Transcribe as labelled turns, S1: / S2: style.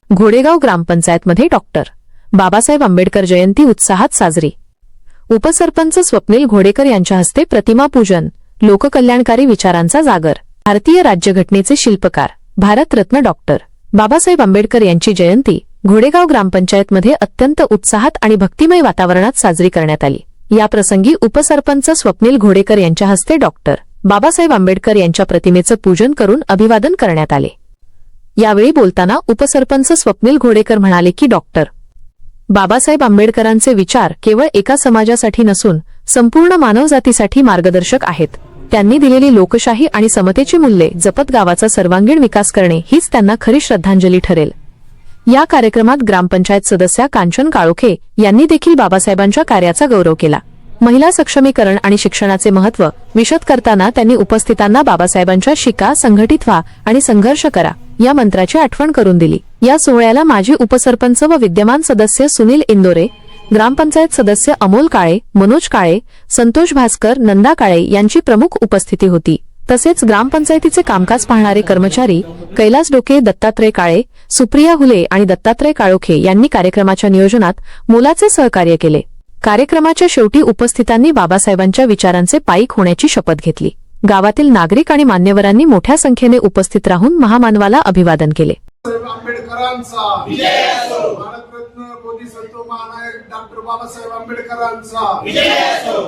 S1: घोडेगाव ग्रामपंचायतमध्ये doctor Babasaheb Ambedkar जयंती उत्साहात साजरी। उपसरपंच स्वप्नील घोडेकर यांच्या हस्ते प्रतिमा पूजन, लोककल्याणकारी विचारांचा जागर। भारतीय राज्यघटनेचे शिल्पकार भारतरत्न डॉक्टर बाबासाहेब आंबेडकर यांची जयंती घोडेगाव ग्रामपंचायतमध्ये अत्यंत उत्साहात आणि भक्तिमय वातावरणात साजरी करण्यात आली। या प्रसंगी उपसरपंच स्वप्नील घोडेकर यांच्या हस्ते डॉक्टर बाबासाहेब आंबेडकर यांच्या प्रतिमेचं पूजन करून अभिवादन करण्यात आले। यावेळी बोलताना उपसरपंच स्वप्नील घोडेकर म्हणाले की डॉक्टर बाबासाहेब आंबेडकरांचे विचार केवळ एका समाजासाठी नसून संपूर्ण मानवजातीसाठी मार्गदर्शक आहेत। त्यांनी दिलेली लोकशाही आणि समतेची मूल्ये जपत गावाचा सर्वांगीण विकास करणे हीच त्यांना खरी श्रद्धांजली ठरेल। या कार्यक्रमात ग्रामपंचायत सदस्या कांचन काळोखे यांनी देखील बाबासाहेबांच्या कार्याचा गौरव केला। महिला सक्षमीकरण आणि शिक्षणाचे महत्त्व विशद करताना त्यांनी उपस्थितांना बाबासाहेबांच्या शिका, संघटित व्हा आणि संघर्ष करा या मंत्राची आठवण करून दिली। या सोहळ्याला माजी उपसरपंच व विद्यमान सदस्य सुनील इंदोरे, ग्रामपंचायत सदस्य अमोल काळे, मनोज काळे, संतोष भास्कर, नंदा काळे यांची प्रमुख उपस्थिती होती। तसेच ग्रामपंचायतीचे कामकाज पाहणारे कर्मचारी कैलास डोके, दत्तात्रय काळे, सुप्रिया हुले आणि दत्तात्रय काळोखे यांनी कार्यक्रमाच्या नियोजनात मोलाचे सहकार्य केले। कार्यक्रमाच्या शेवटी उपस्थितांनी बाबासाहेबांच्या विचारांचे पाईक होण्याची शपथ घेतली। गावातील नागरिक आणि मान्यवरांनी मोठ्या संख्येने उपस्थित राहून महामानवाला अभिवादन केले।
S2: आंबेडकरांचा विजय असो। भारतरत्न बोधिसत्व महानायक डॉक्टर बाबासाहेब आंबेडकरांचा विजय असो।